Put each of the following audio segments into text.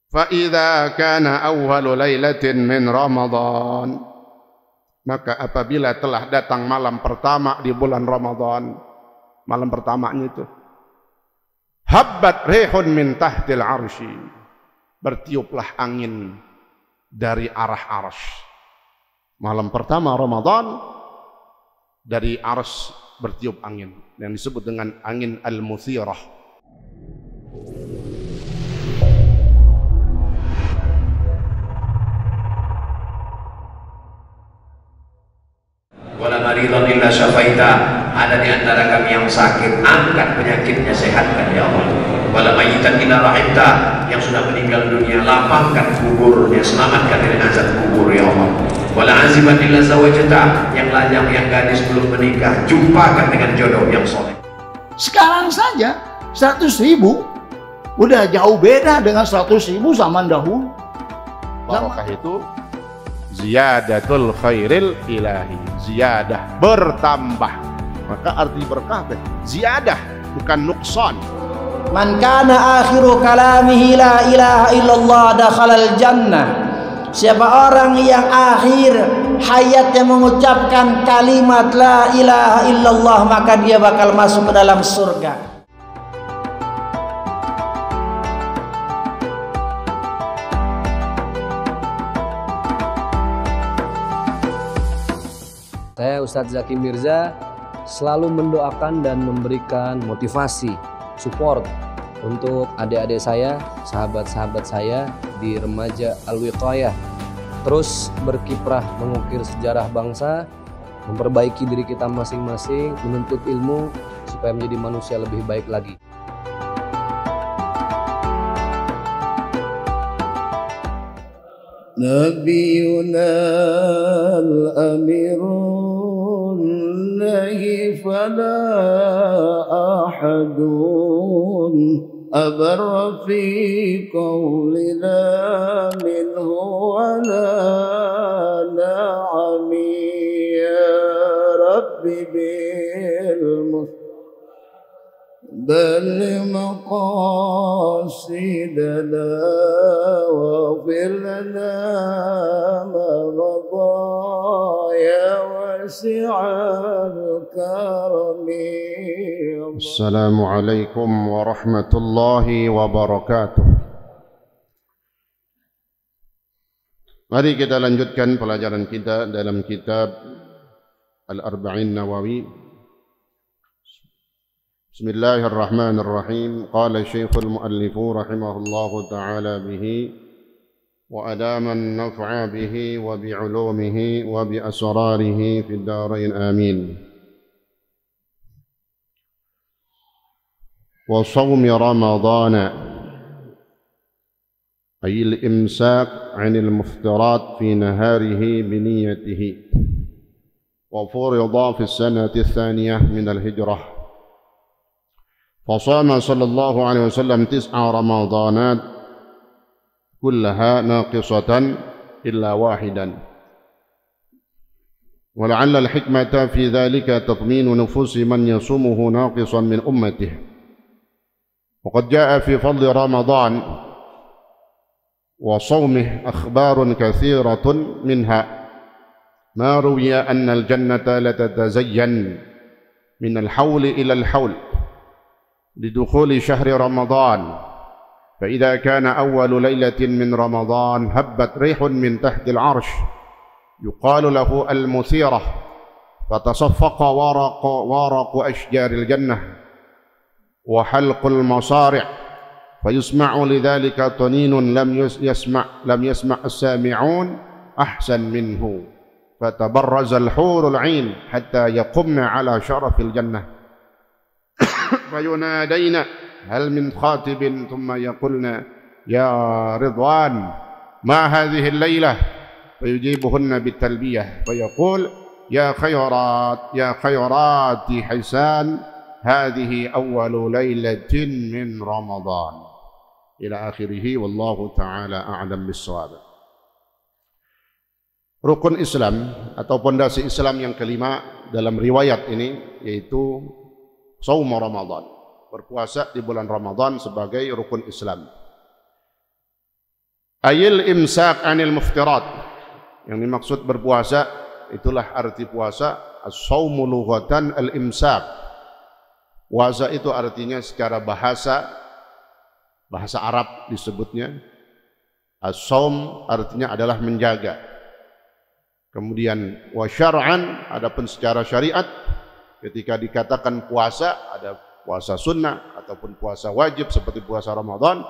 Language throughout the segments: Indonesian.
Fa idza kana awwalu lailatin min Ramadan, maka apabila telah datang malam pertama di bulan Ramadan, malam pertamanya itu, habbat rihun min tahtil arsy, bertiuplah angin dari arah arsy. Malam pertama Ramadan dari arsy bertiup angin yang disebut dengan angin al-muthirah. Wala maridhan illa syafaita, ada di antara kami yang sakit, angkat penyakitnya, sehatkan ya Allah. Wala mayitan illa rahimta, yang sudah meninggal dunia, lapangkan kuburnya, selamatkan dari azab kubur ya Allah. Wala aziban illa zawajata, yang lajang, yang gadis belum menikah, jumpakan dengan jodoh yang soleh. Sekarang saja 100.000 udah jauh beda dengan 100.000 zaman dahulu. Barokah itu ziyadatul khairil ilahi, ziyadah, bertambah. Maka arti berkah ziyadah, bukan nuksan. Man kana akhiru kalamihi la ilaha illallah dakhalal jannah. Siapa orang yang akhir hayatnya mengucapkan kalimat la ilaha illallah, maka dia bakal masuk ke dalam surga. Saya Ustadz Zaki Mirza selalu mendoakan dan memberikan motivasi, support untuk adik-adik saya, sahabat-sahabat saya di Remaja Al-Wiqayah. Terus berkiprah mengukir sejarah bangsa, memperbaiki diri kita masing-masing, menuntut ilmu supaya menjadi manusia lebih baik lagi. نبينا الأمير النهي فلا أحد أبر في قولنا منه ولا نعم يا رب بل مقاصدنا واغفر لنا ما مضى يا واسع الكرم. السلام عليكم ورحمة الله وبركاته. Mari kita lanjutkan pelajaran kita dalam kitab Al-Arba'in Nawawi. Bismillahirrahmanirrahim. Qala Syekhul Muallif rahimahullahu ta'ala bihi wa adama an-naf'a bihi wa bi'ulumihi wa bi asrarihi fid darain amin. Wa shaumi ramadana ay al-imsak 'anil muftirat fi naharihi bi niyyatihi wa furida fi as-sanati ath-thaniyah min al-hijrah. فصام صلى الله عليه وسلم 9 رمضانات كلها ناقصة إلا واحدا، ولعل الحكمة في ذلك تطمين نفوس من يصومه ناقصا من أمته. وقد جاء في فضل رمضان وصومه أخبار كثيرة، منها ما روي أن الجنة لتتزين من الحول إلى الحول لدخول شهر رمضان، فإذا كان أول ليلة من رمضان هبت ريح من تحت العرش يقال له المثيرة، فتصفق ورق أشجار الجنة وحلق المصارع، فيسمع لذلك طنين لم يسمع السامعون أحسن منه، فتبرز الحور العين حتى يقمن على شرف الجنة فينادين هل من خاطب ثم يقولن يا رضوان ما هذه الليلة، فيجيبهن بالتلبية فيقول يا خيرات حسان هذه أول ليلة من رمضان إلى آخره. والله تعالى أعلم بالصواب. Rukun Islam atau pondasi Islam yang kelima dalam riwayat ini yaitu Shaum Ramadan, berpuasa di bulan Ramadan sebagai rukun Islam. Ayil imsak anil muftirat. Yang dimaksud berpuasa, itulah arti puasa. As-sawmu lughatan al-imsak. Puasa itu artinya secara bahasa Arab disebutnya. As-sawm artinya adalah menjaga. Kemudian wa syar'an, adapun secara syariat, ketika dikatakan puasa, ada puasa sunnah ataupun puasa wajib seperti puasa Ramadan.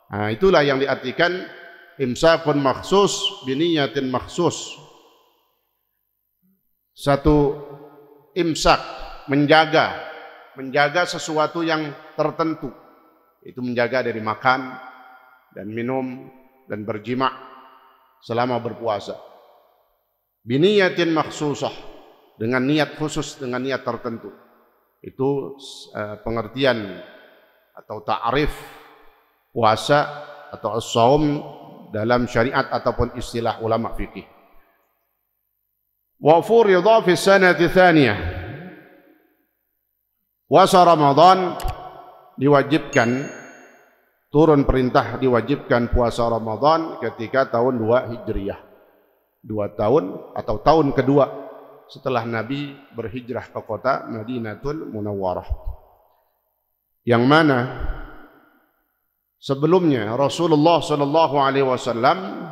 Nah, itulah yang diartikan imsakun makhsus biniyatin makhsus. Satu imsak, menjaga sesuatu yang tertentu. Itu menjaga dari makan dan minum dan berjima' selama berpuasa. Biniyatin makhsusah, dengan niat khusus, dengan niat tertentu. Itu pengertian atau ta'rif puasa atau as-shaum dalam syariat ataupun istilah ulama fikih. Wa furida fi sanati tsaniyah. Puasa Ramadan diwajibkan, turun perintah diwajibkan puasa Ramadan ketika tahun 2 Hijriah. 2 tahun atau tahun kedua setelah Nabi berhijrah ke kota Madinatul Munawwarah. Yang mana sebelumnya Rasulullah sallallahu alaihi wasallam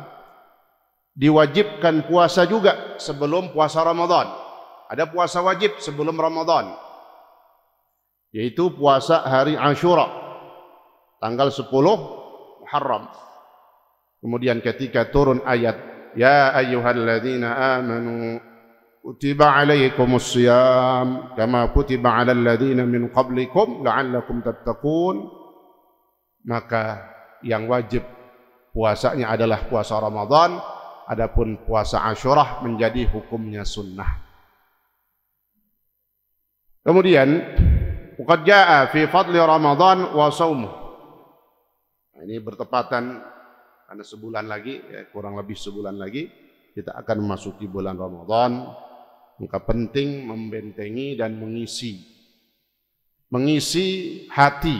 diwajibkan puasa juga sebelum puasa Ramadan. Ada puasa wajib sebelum Ramadan, yaitu puasa hari Ashura tanggal 10 Muharram. Kemudian ketika turun ayat ya ayyuhalladzina amanu kutiba alaikumus shiyam kama kutiba alal ladzina min qablikum la'allakum tattaqun, maka yang wajib puasanya adalah puasa Ramadan, adapun puasa Ashura menjadi hukumnya sunnah. Kemudian qad jaa fi fadli Ramadan wa shaumuh. Ini bertepatan karena sebulan lagi, ya, kurang lebih sebulan lagi kita akan memasuki bulan Ramadan. Maka penting membentengi dan mengisi hati,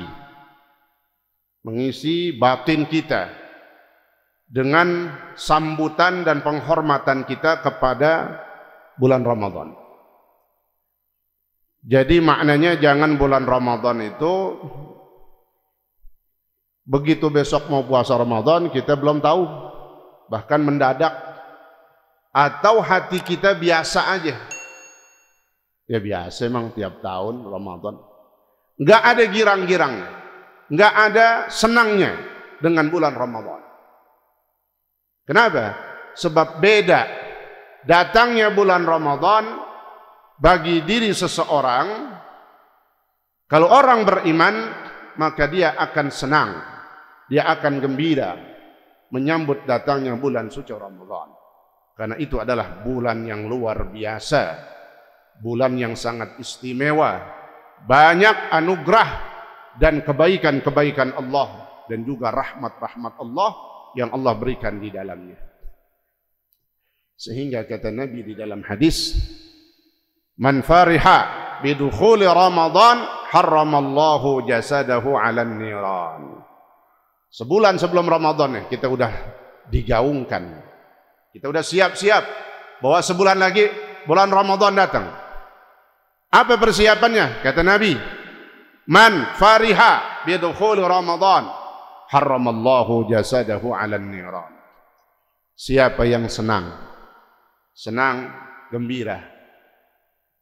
mengisi batin kita dengan sambutan dan penghormatan kita kepada bulan Ramadan. Jadi maknanya jangan bulan Ramadan itu begitu besok mau puasa Ramadan kita belum tahu, bahkan mendadak, atau hati kita biasa aja. Ya biasa emang tiap tahun Ramadan. Enggak ada girang-girangnya, enggak ada senangnya dengan bulan Ramadan. Kenapa? Sebab beda datangnya bulan Ramadan bagi diri seseorang. Kalau orang beriman, maka dia akan senang, dia akan gembira menyambut datangnya bulan suci Ramadan. Karena itu adalah bulan yang luar biasa, bulan yang sangat istimewa, banyak anugerah dan kebaikan-kebaikan Allah dan juga rahmat-rahmat Allah yang Allah berikan di dalamnya. Sehingga kata Nabi di dalam hadis, man fariha bidukhuli Ramadan harramallahu jasadahu 'alan niran. Sebulan sebelum Ramadan kita udah digaungkan. Kita udah siap-siap bahwa sebulan lagi bulan Ramadan datang. Apa persiapannya? Kata Nabi, man fariha bidukhuli Ramadan harramallahu jasadahu 'alan niran. Siapa yang senang, gembira,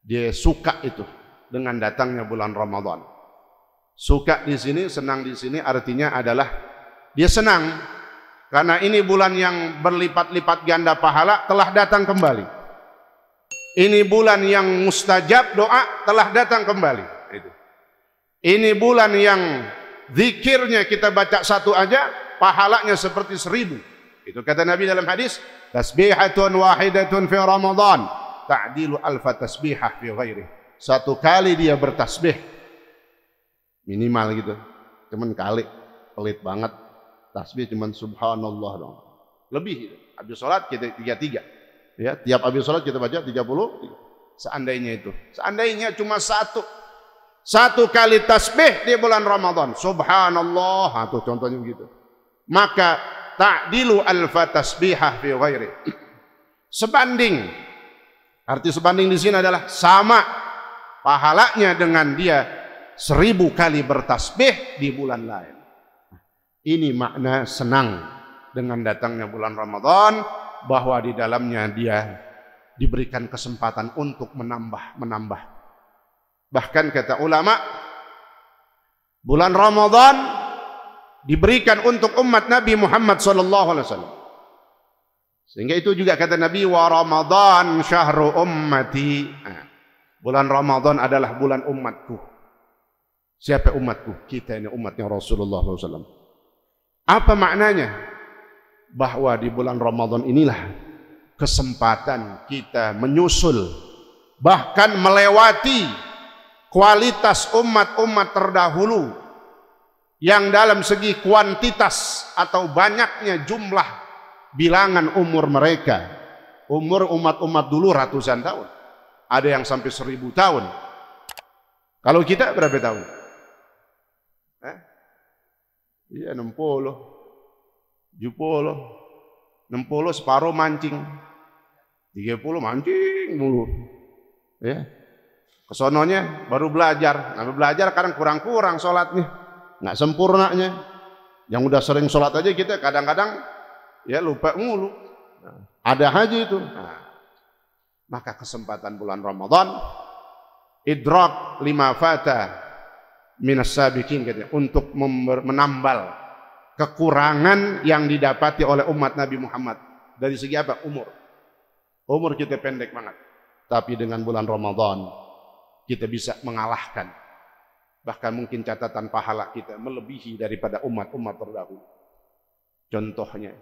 dia suka itu dengan datangnya bulan Ramadan. Suka di sini, senang di sini artinya adalah dia senang karena ini bulan yang berlipat-lipat ganda pahala telah datang kembali. Ini bulan yang mustajab doa telah datang kembali. Ini bulan yang zikirnya kita baca satu aja pahalanya seperti 1000. Itu kata Nabi dalam hadis, tasbihatun wahidatun fi Ramadan ta'dilu alfa tasbihah fi ghairi. Satu kali dia bertasbih minimal gitu, cuman kali, pelit banget. Tasbih cuman subhanallah dong. Lebih gitu. Habis salat kita 33. Ya, tiap habis salat kita baca 30. Seandainya itu. Seandainya cuma satu kali tasbih di bulan Ramadan. Subhanallah, itu contohnya begitu. Maka ta'dilu alfa tasbihah fi ghairi. Sebanding, arti sebanding di sini adalah sama pahalanya dengan dia 1000 kali bertasbih di bulan lain. Ini makna senang dengan datangnya bulan Ramadan, bahwa di dalamnya dia diberikan kesempatan untuk menambah. Bahkan kata ulama, bulan Ramadan diberikan untuk umat Nabi Muhammad SAW. Sehingga itu juga kata Nabi, wa Ramadan syahru ummati. Bulan Ramadan adalah bulan umatku. Siapa umatku? Kita ini umatnya Rasulullah SAW. Apa maknanya? Bahwa di bulan Ramadan inilah kesempatan kita menyusul, bahkan melewati kualitas umat-umat terdahulu yang dalam segi kuantitas atau banyaknya jumlah bilangan umur mereka. Umur umat-umat dulu ratusan tahun, ada yang sampai 1000 tahun. Kalau kita berapa tahun? Iya 60, 70, 60 separuh mancing, 30 mancing mulu. Ya, kesononya baru belajar. Nah, belajar kadang kurang-kurang sholatnya, nggak sempurnanya. Yang udah sering sholat aja kita kadang-kadang ya lupa mulu. Nah, ada aja itu. Nah, maka kesempatan bulan Ramadan, idrak lima fata minas sabiqin, katanya, untuk menambal kekurangan yang didapati oleh umat Nabi Muhammad. Dari segi apa? Umur kita pendek banget, tapi dengan bulan Ramadan kita bisa mengalahkan, bahkan mungkin catatan pahala kita melebihi daripada umat-umat terdahulu. Contohnya,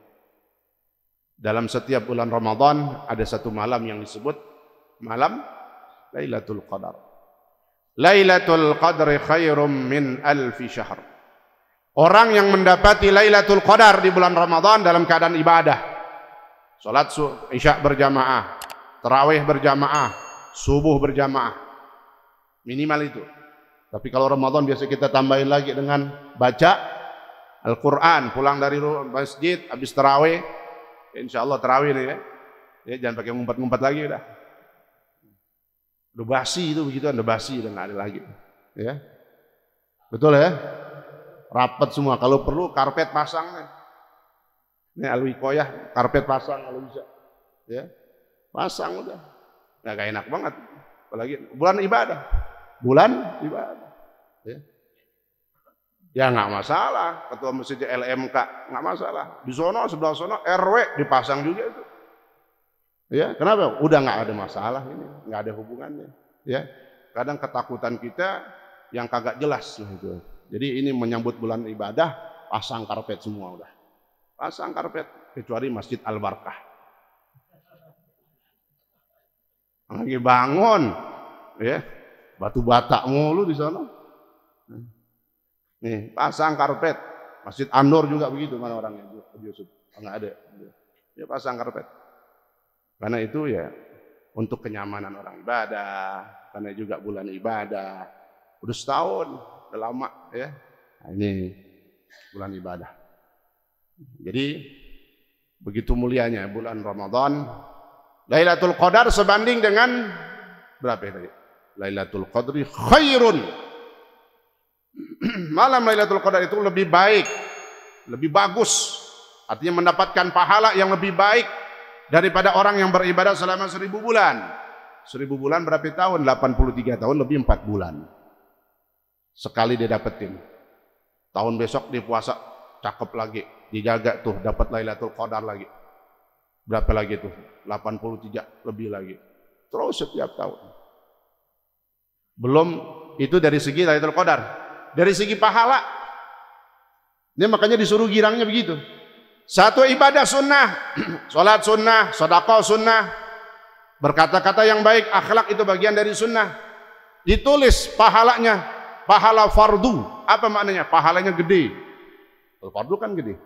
dalam setiap bulan Ramadan ada satu malam yang disebut malam Lailatul Qadar. Lailatul Qadri khairum min alfi syahr. Orang yang mendapati Lailatul Qadar di bulan Ramadan dalam keadaan ibadah, salat isya berjamaah, tarawih berjamaah, subuh berjamaah, minimal itu. Tapi kalau Ramadan biasa kita tambahin lagi dengan baca Al-Quran, pulang dari masjid habis tarawih, insya Allah tarawih nih ya, jangan pakai ngumpet-ngumpet lagi udah. Udah basi itu begitu, udah basi, udah nggak ada lagi. Ya, betul ya. Rapat semua, kalau perlu karpet pasang nih. Ini alwikoyah, karpet pasang kalau bisa. Ya, pasang udah. Nggak enak banget. Apalagi bulan ibadah, Ya, ya nggak masalah. Ketua masjid LMK nggak masalah. Di sono sebelah sono RW dipasang juga itu. Ya, kenapa? Udah nggak ada masalah ini, nggak ada hubungannya. Ya, kadang ketakutan kita yang kagak jelas lah itu. Jadi ini menyambut bulan ibadah, pasang karpet semua udah, pasang karpet, kecuali Masjid Al-Barkah. Lagi bangun, ya, batu bata mulu di sana. Nih, pasang karpet. Masjid An-Nur juga begitu, mana orangnya? Yusuf, nggak ada. Ya pasang karpet. Karena itu ya untuk kenyamanan orang ibadah, karena juga bulan ibadah. Udah setahun, udah lama ya. Nah, ini bulan ibadah. Jadi begitu mulianya bulan Ramadan. Lailatul Qadar sebanding dengan berapa tadi? Lailatul Qadri khairun. Malam Lailatul Qadar itu lebih baik, lebih bagus. Artinya mendapatkan pahala yang lebih baik daripada orang yang beribadah selama 1000 bulan. 1000 bulan berapa tahun? 83 tahun lebih 4 bulan. Sekali dia dapetin. Tahun besok dia puasa, cakep lagi. Dijaga tuh, dapat Lailatul Qadar lagi. Berapa lagi tuh? 83 lebih lagi. Terus setiap tahun. Belum itu dari segi Lailatul Qadar. Dari segi pahala. Ini makanya disuruh girangnya begitu. Satu ibadah sunnah, sholat sunnah, sedekah sunnah, berkata-kata yang baik, akhlak itu bagian dari sunnah. Ditulis pahalanya, pahala fardu. Apa maknanya? Pahalanya gede. Fardu kan gede.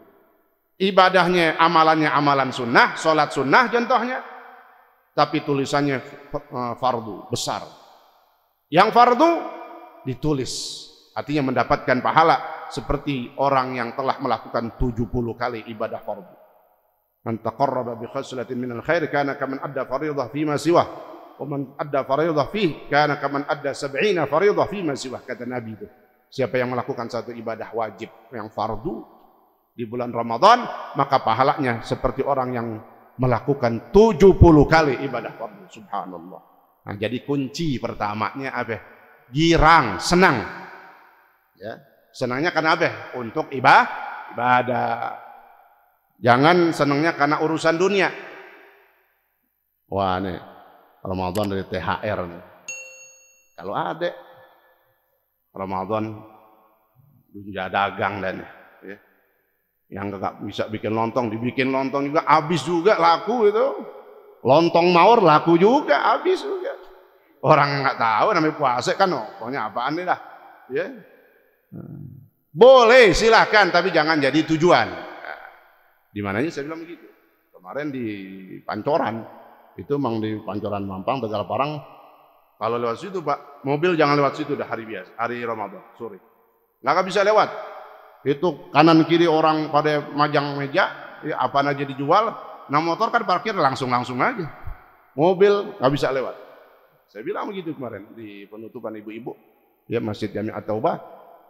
Ibadahnya, amalannya amalan sunnah, sholat sunnah contohnya. Tapi tulisannya fardu, besar. Yang fardu ditulis, artinya mendapatkan pahala. seperti orang yang telah melakukan 70 kali ibadah fardu. Man taqarraba bi khaslatin minal khair kana kaman adda fardhah fi ma siwah, wa man adda fardhah fihi kana kaman adda 70 fardhah fi ma siwah, kata Nabi itu. Siapa yang melakukan satu ibadah wajib yang fardu di bulan Ramadan, maka pahalanya seperti orang yang melakukan 70 kali ibadah fardu. Subhanallah. Nah, jadi kunci pertamanya apa? Girang, senang. Ya, senangnya karena apa? Untuk ibadah. Jangan senangnya karena urusan dunia. Wah, nih Ramadan dari THR nih. Kalau ada Ramadan dunia dagang dan ya. Yang nggak bisa bikin lontong, dibikin lontong juga habis juga, laku itu. Lontong mawar laku juga, habis juga. Orang nggak tahu namanya puasa kan, pokoknya apaan nih dah. Ya. Boleh silahkan, tapi jangan jadi tujuan. Nah, di mananya saya bilang begitu. Kemarin di Pancoran, itu memang di Pancoran Mampang, Tegal Parang. Kalau lewat situ Pak, mobil jangan lewat situ dah hari biasa, hari Ramadan sore. Nggak bisa lewat. Itu kanan kiri orang pada majang meja, ya apa aja dijual. Nah motor kan parkir langsung aja. Mobil nggak bisa lewat. Saya bilang begitu kemarin di penutupan ibu-ibu, ya Masjid Jami' At-Taubah.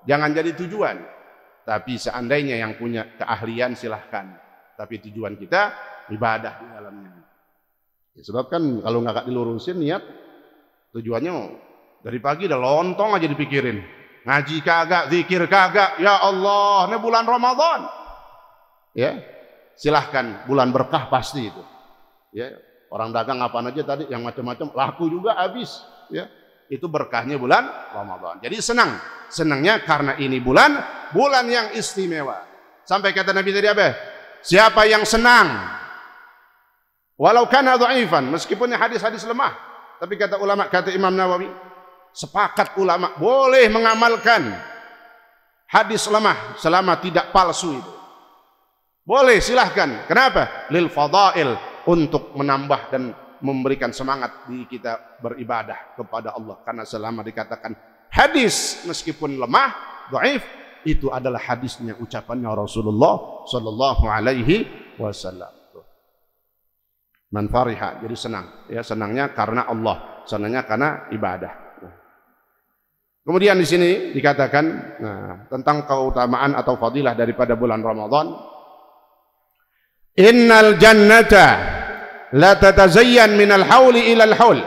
Jangan jadi tujuan. Tapi seandainya yang punya keahlian silahkan. Tapi tujuan kita ibadah di dalamnya. Ya, sebab kan kalau nggak dilurusin niat, tujuannya dari pagi udah lontong aja dipikirin. Ngaji kagak, zikir kagak. Ya Allah, ini bulan Ramadan. Ya, silahkan, bulan berkah pasti itu. Ya, orang dagang apaan aja tadi yang macam-macam laku juga habis. Ya, itu berkahnya bulan Ramadan. Jadi senangnya karena ini bulan yang istimewa. Sampai kata Nabi tadi apa? Siapa yang senang, walau kana dhaifan, meskipun hadis-hadis lemah. Tapi kata ulama, kata Imam Nawawi, sepakat ulama boleh mengamalkan hadis lemah selama tidak palsu itu. Boleh, silahkan. Kenapa? Lil fadail, untuk menambah dan memberikan semangat di kita beribadah kepada Allah. Karena selama dikatakan hadis meskipun lemah, dhaif, itu adalah hadisnya ucapannya Rasulullah sallallahu alaihi wasallam. Man fariha, jadi senang. Ya, senangnya karena Allah, senangnya karena ibadah. Kemudian di sini dikatakan tentang keutamaan atau fadilah daripada bulan Ramadan. Innal jannata la tatazayyan minal hauli ilal haul.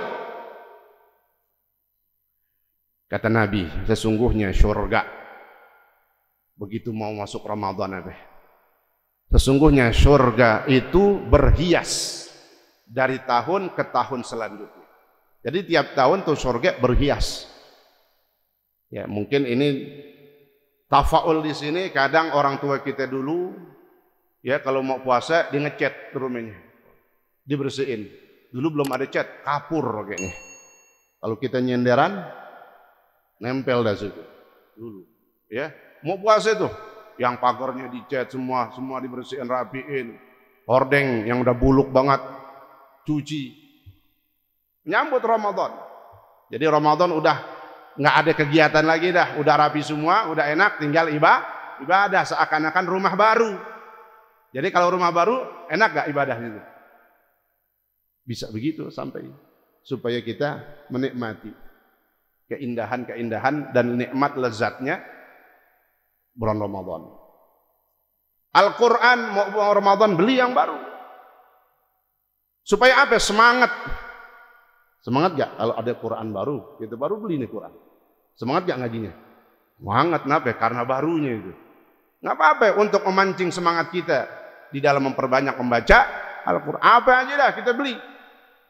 Kata Nabi, sesungguhnya syurga begitu mau masuk Ramadan sesungguhnya syurga itu berhias dari tahun ke tahun selanjutnya. Jadi tiap tahun tuh surga berhias. Ya, mungkin ini tafaul di sini. Kadang orang tua kita dulu, ya kalau mau puasa dia ngecat rumahnya, dibersihin. Dulu belum ada cat, kapur kayaknya. Kalau kita nyenderan, nempel dah situ dulu. Ya, mau puasa tuh, yang pagarnya dicat semua dibersihin, rapiin. Hordeng yang udah buluk banget, cuci, nyambut Ramadan. Jadi Ramadan udah nggak ada kegiatan lagi dah, udah rapi semua, udah enak, tinggal ibadah seakan-akan rumah baru. Jadi kalau rumah baru enak gak ibadahnya itu? Bisa begitu sampai supaya kita menikmati keindahan dan nikmat lezatnya bulan Ramadan. Al-Quran mau Ramadan beli yang baru. Supaya apa? Semangat gak kalau ada Quran baru? Kita baru beli nih Quran. Semangat gak ngajinya? Semangat, kenapa? Karena barunya itu. Nggak apa-apa untuk memancing semangat kita di dalam memperbanyak membaca Al-Quran. Apa aja dah kita beli.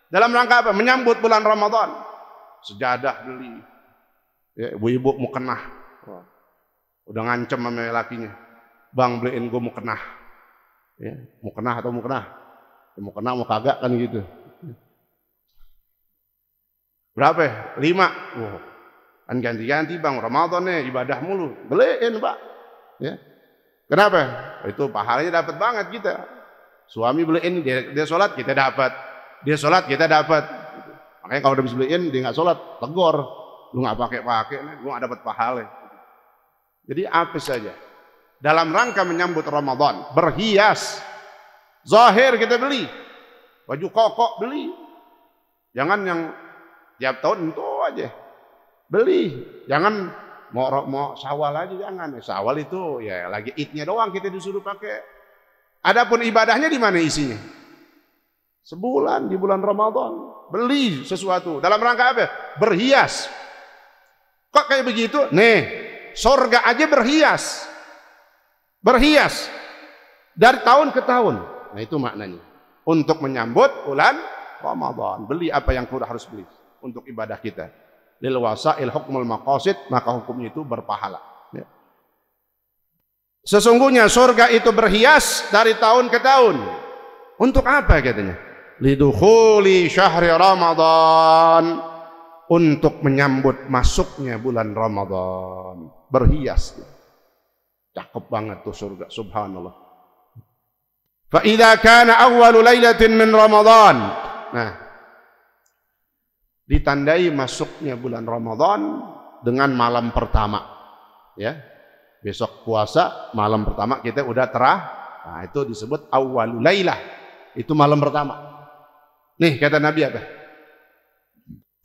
Dalam rangka apa? Menyambut bulan Ramadan. Sejadah beli. Ya, ibu-ibu mau kenah. Udah ngancem sama lakinya. Bang, beliin gue mau kenah. Ya, mau kenah atau mau kenah? Ya, mau kenah mau kagak kan gitu. Berapa? 5. Wow. Kan ganti-ganti bang, Ramadan nih ibadah mulu. Beliin pak. Ya. Kenapa? Itu pahalanya dapat banget kita. Suami beliin, dia sholat kita dapat. Dia sholat kita dapat. Makanya kalau udah bisa beliin, dia nggak sholat, tegur. Lu nggak pakai, lu nggak dapat pahala. Jadi apa saja dalam rangka menyambut Ramadan, berhias, zahir kita beli, baju koko beli, jangan yang tiap tahun itu aja beli, jangan mau Syawal aja, jangan. Syawal itu ya lagi idnya doang kita disuruh pakai. Adapun ibadahnya di mana isinya? Sebulan di bulan Ramadan beli sesuatu dalam rangka apa? Berhias. Kok kayak begitu? Nih, surga aja berhias. Berhias dari tahun ke tahun. Nah, itu maknanya. Untuk menyambut bulan Ramadan, beli apa yang kita harus beli untuk ibadah kita. Lil wasail hukmul maqasid, maka hukumnya itu berpahala. Ya. Sesungguhnya surga itu berhias dari tahun ke tahun. Untuk apa katanya? Lidukhuli syahri Ramadan, untuk menyambut masuknya bulan Ramadan. Berhias. Cakep banget tuh surga, subhanallah. Fa idza kana awwalu lailatin min Ramadan. Nah, ditandai masuknya bulan Ramadan dengan malam pertama. Ya. Besok puasa, malam pertama kita udah terah. Nah, itu disebut awwalu lailah. Itu malam pertama. Nih kata Nabi apa?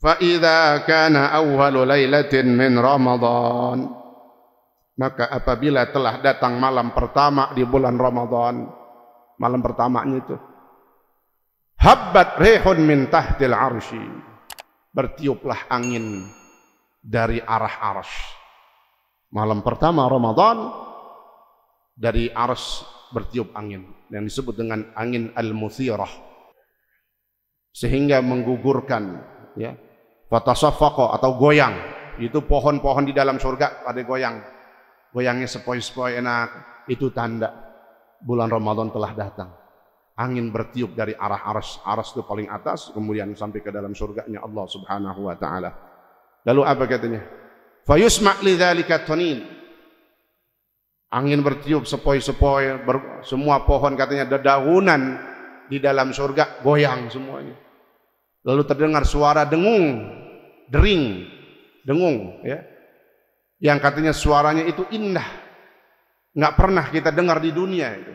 Fa idza kana awwalu lailatin min Ramadan, maka apabila telah datang malam pertama di bulan Ramadan, malam pertamanya itu, habbat rihun min tahtil arsy, bertiuplah angin dari arah arsy. Malam pertama Ramadan dari arsy bertiup angin yang disebut dengan angin al-muthirah, sehingga menggugurkan, ya, fatasaffaqa atau goyang. Itu pohon-pohon di dalam surga pada goyang, goyangnya sepoi-sepoi enak. Itu tanda bulan Ramadan telah datang. Angin bertiup dari arah arsy, arsy itu paling atas, kemudian sampai ke dalam surganya Allah Subhanahu wa taala. Lalu apa katanya? Fayusma' lidzalika tanin. Angin bertiup sepoi-sepoi, semua pohon katanya dedaunan di dalam surga goyang semuanya. Lalu terdengar suara dengung, dering, dengung, ya, yang katanya suaranya itu indah, nggak pernah kita dengar di dunia itu.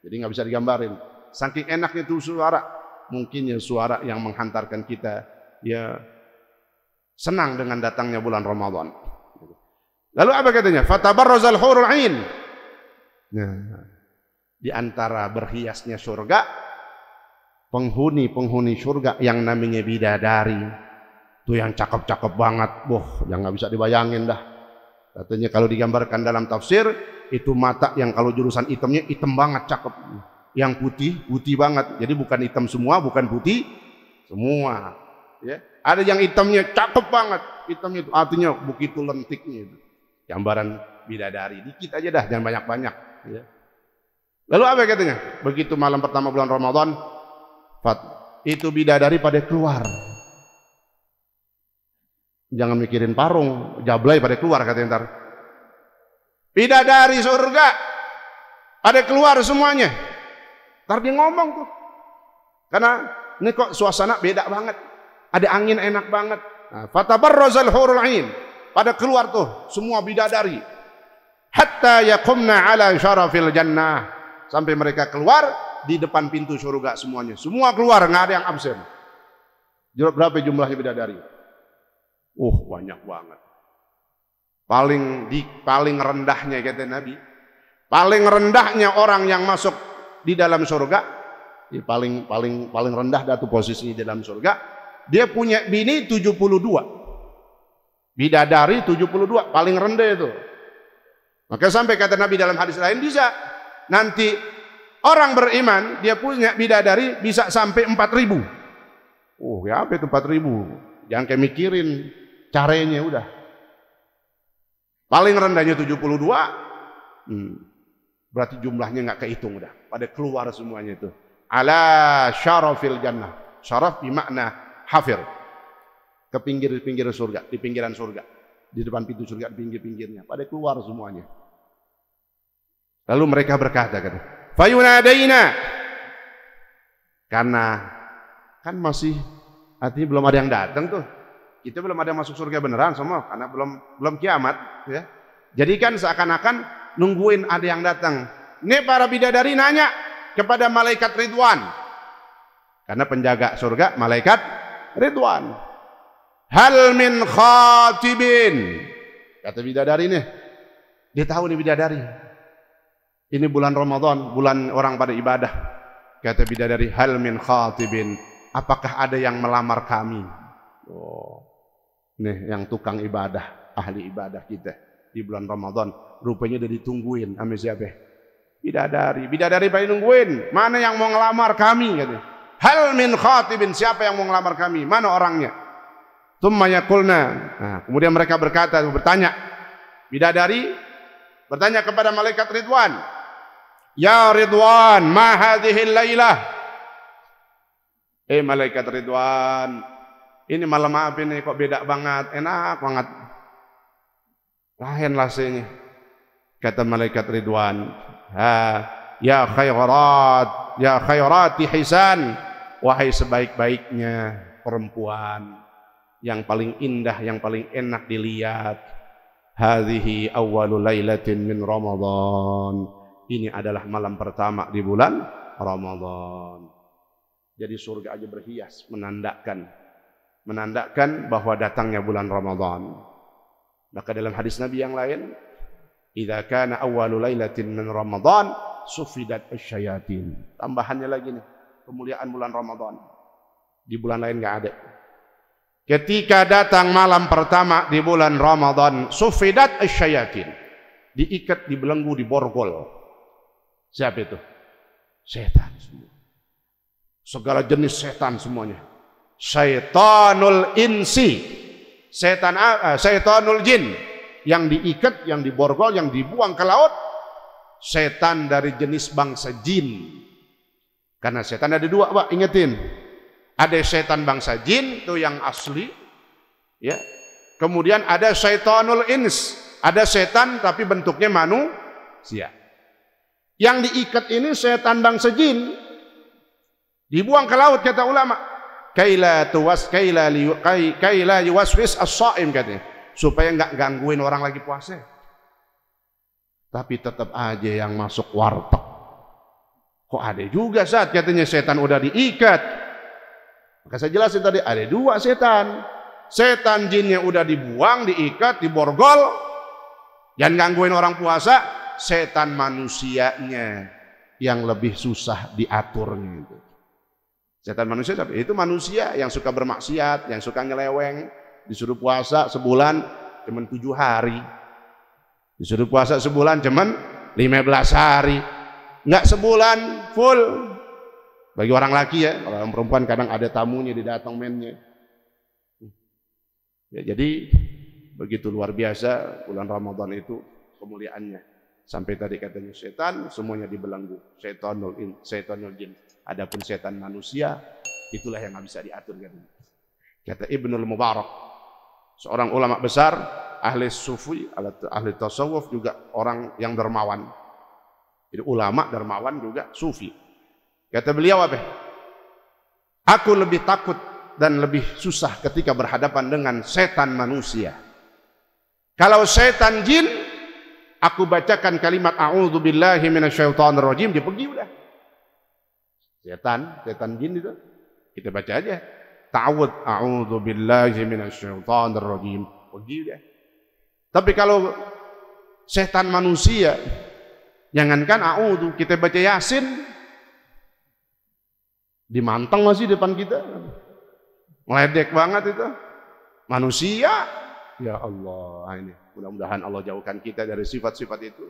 Jadi nggak bisa digambarin. Saking enaknya itu suara, mungkin ya suara yang menghantarkan kita ya senang dengan datangnya bulan Ramadan. Lalu apa katanya? Fatabarrazal hurul ain. Nah, di antara berhiasnya surga, penghuni surga yang namanya bidadari, itu yang cakep-cakep banget, yang nggak bisa dibayangin dah. Katanya kalau digambarkan dalam tafsir, itu mata yang kalau jurusan hitamnya hitam banget, cakep. Yang putih, putih banget. Jadi bukan hitam semua, bukan putih semua. Ya. Ada yang hitamnya cakep banget, hitamnya itu artinya begitu lentiknya itu. Gambaran bidadari, dikit aja dah, jangan banyak-banyak. Ya. Lalu apa katanya? Begitu malam pertama bulan Ramadan, itu bidadari pada keluar. Jangan mikirin parung, jablay pada keluar katanya ntar. Bidadari surga pada keluar semuanya. Ntar dia ngomong tuh. Karena ini kok suasana beda banget. Ada angin enak banget. Nah, fatabarrazal hurul ain. Pada keluar tuh semua bidadari. Hatta yaqumna ala syarafil jannah. Sampai mereka keluar di depan pintu surga semuanya. Semua keluar, nggak ada yang absen. Berapa jumlahnya bidadari? Banyak banget. Paling rendahnya kata Nabi, paling rendahnya orang yang masuk di dalam surga, paling rendah datu posisinya di dalam surga, dia punya bini 72. Bidadari 72, paling rendah itu. Maka sampai kata Nabi dalam hadis lain, bisa nanti orang beriman dia punya bidadari bisa sampai 4.000. Ya apa itu 4.000? Jangan kayak mikirin caranya, udah. Paling rendahnya 72, berarti jumlahnya nggak kehitung udah. Pada keluar semuanya itu. Ala syarafil jannah. Syaraf bermakna hafir. Ke pinggir-pinggir surga, di pinggiran surga. Di depan pintu surga, di pinggir-pinggirnya. Pada keluar semuanya. Lalu mereka berkata, fayunadaina. Karena kan masih, artinya belum ada yang datang tuh. Kita belum ada yang masuk surga beneran semua, karena belum kiamat, ya. Jadikan seakan-akan nungguin ada yang datang. Ini para bidadari nanya kepada malaikat Ridwan. Karena penjaga surga malaikat Ridwan. Hal min khatibin. Kata bidadari nih. Dia tahu nih bidadari. Ini bulan Ramadan, bulan orang pada ibadah. Kata bidadari, hal min khatibin. Apakah ada yang melamar kami? Oh. Nih yang tukang ibadah, ahli ibadah kita di bulan Ramadan. Rupanya udah ditungguin sama siapa? Bidadari. Bidadari pada nungguin. Mana yang mau ngelamar kami? Katanya. Hal min khatibin. Siapa yang mau ngelamar kami? Mana orangnya? Tsumma yaqulna. Nah, kemudian mereka bertanya. Bidadari bertanya kepada malaikat Ridwan. Ya Ridwan, ma hadhil lailah? Malaikat Ridwan, ini malam apa ini kok beda banget, enak banget. Lain rasanya. Kata malaikat Ridwan, ya khairati hisan, wahai sebaik-baiknya perempuan, yang paling indah, yang paling enak dilihat. Hadhihi awwalu lailatin min Ramadan. Ini adalah malam pertama di bulan Ramadan. Jadi surga aja berhias menandakan bahwa datangnya bulan Ramadan. Maka dalam hadis Nabi yang lain, idza kana awwalu lailatin min Ramadan sufidat asyayatin. Tambahannya lagi nih, kemuliaan bulan Ramadan. Di bulan lain enggak ada. Ketika datang malam pertama di bulan Ramadan, sufidat asyayatin. Diikat, dibelenggu, diborgol. Siapa itu? Setan semua. Segala jenis setan semuanya. Syaitanul insi. Syaitanul jin. Yang diikat, yang diborgol, yang dibuang ke laut. Setan dari jenis bangsa jin. Karena setan ada dua, Pak, ingetin. Ada setan bangsa jin, itu yang asli. Ya. Kemudian ada syaitanul ins. Ada setan tapi bentuknya manusia. Yang diikat ini setan bangsa jin, dibuang ke laut kata ulama. Kaila yuwaswis as-shaim katanya, supaya enggak gangguin orang lagi puasa. Tapi tetap aja yang masuk warteg. Kok ada juga saat katanya setan udah diikat. Maka saya jelasin tadi ada dua setan. Setan jinnya udah dibuang, diikat, diborgol, jangan gangguin orang puasa. Setan manusianya yang lebih susah diaturnya itu. Setan manusia itu manusia yang suka bermaksiat, yang suka nyeleweng, disuruh puasa sebulan cuman 7 hari. Disuruh puasa sebulan cuman 15 hari. Enggak sebulan full. Bagi orang laki ya, kalau orang perempuan kadang ada tamunya didatang mennya. Ya, jadi begitu luar biasa bulan Ramadan itu kemuliaannya. Sampai tadi katanya setan semuanya dibelenggu, syaitanul jin. Adapun setan manusia itulah yang nggak bisa diatur katanya. Kata Ibnul Mubarak, seorang ulama besar, ahli sufi, ahli tasawuf, juga orang yang dermawan. Jadi ulama dermawan juga sufi. Kata beliau apa? Aku lebih takut dan lebih susah ketika berhadapan dengan setan manusia. Kalau setan jin, aku bacakan kalimat a'udzubillahi minasyaitonirrajim, dia pergi udah. Setan jin itu kita baca aja. Ta'awudz a'udzubillahi minasyaitonirrajim, pergi udah. Tapi kalau setan manusia, jangankan a'udzu, kita baca Yasin dimanteng masih depan kita. Meledek banget itu. Manusia, ya Allah, ini mudah-mudahan Allah jauhkan kita dari sifat-sifat itu.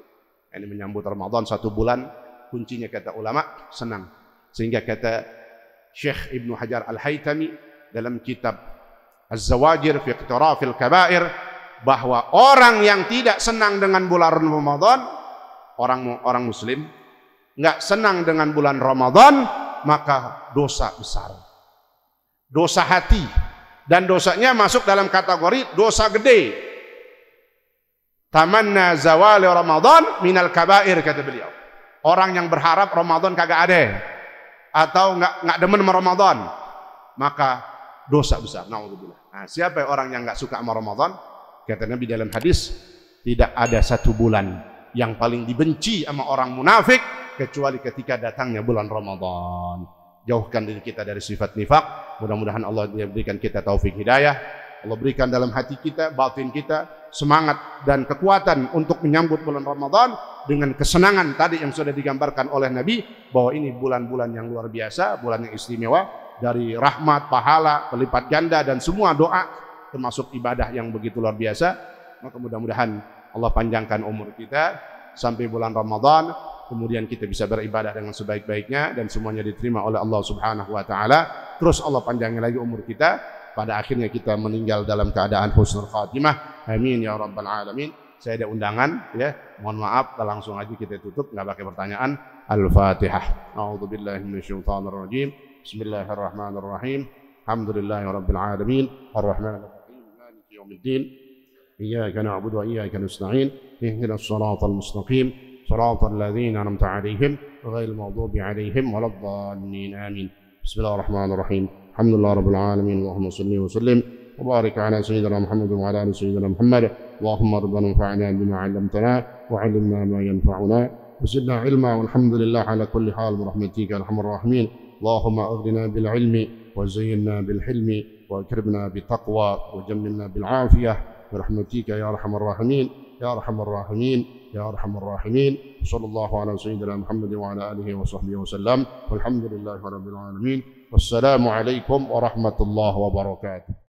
Ini menyambut Ramadan 1 bulan, kuncinya kata ulama senang. Sehingga kata Syekh Ibnu Hajar Al-Haytami dalam kitab Az-Zawajir fi Iqtirafil Kabair, bahwa orang yang tidak senang dengan bulan Ramadan, orang muslim nggak senang dengan bulan Ramadan, maka dosa besar, dosa hati, dan dosanya masuk dalam kategori dosa gede. Tamanna zawali Ramadan minal kabair, kata beliau. Orang yang berharap Ramadan kagak ada atau nggak demen sama Ramadan, maka dosa besar. Naudzubillah. Nah, siapa orang yang nggak suka sama Ramadan? Kata Nabi dalam hadis, Tidak ada satu bulan yang paling dibenci sama orang munafik kecuali ketika datangnya bulan Ramadan. Jauhkan diri kita dari sifat nifak. Mudah-mudahan Allah berikan kita taufik hidayah. Allah berikan dalam hati kita, batin kita semangat dan kekuatan untuk menyambut bulan Ramadan dengan kesenangan tadi yang sudah digambarkan oleh Nabi, bahwa ini bulan-bulan yang luar biasa, bulan yang istimewa dari rahmat, pahala, pelipat ganda dan semua doa termasuk ibadah yang begitu luar biasa. Maka mudah-mudahan Allah panjangkan umur kita sampai bulan Ramadan, kemudian kita bisa beribadah dengan sebaik-baiknya dan semuanya diterima oleh Allah Subhanahu wa taala. Terus Allah panjangkan lagi umur kita, pada akhirnya kita meninggal dalam keadaan husnul khatimah. Amin ya rabbal alamin. Saya ada undangan ya. Mohon maaf, langsung aja kita tutup nggak pakai pertanyaan. Al-Fatihah. A'udzubillahi minasyaitonir rajim. Bismillahirrahmanirrahim. Alhamdulillahirabbil alamin. Arrahmanir rahim. Maliki yaumiddin. Iyyaka na'budu wa iyyaka nasta'in. Ihdinas siratal mustaqim. Siratal ladzina an'amta 'alaihim ghairil maghdubi 'alaihim waladdallin. Amin. Bismillahirrahmanirrahim. Alhamdulillah rabbil alamin. Allahumma shalli wa sallim wa barik ala sayyidina Muhammad wa ala ali sayyidina Muhammad. Allahumma rabbana anfa'na bima 'allamtana wa 'allimna ma yanfa'una wa zidna 'ilma walhamdulillah ala kulli hal bi rahmatika arhamar rahimin. Allahumma aghnina bil 'ilmi wa zayyinna bil hilmi wa akrimna bit taqwa wa jammilna bil 'afiyah bi rahmatika ya arhamar rahimin ya arhamar rahimin ya arhamar rahimin. Sallallahu ala sayyidina Muhammad wa ala alihi wa sahbihi wa sallam. Walhamdulillahi rabbil alamin. Wassalamu alaikum warahmatullahi wabarakatuh.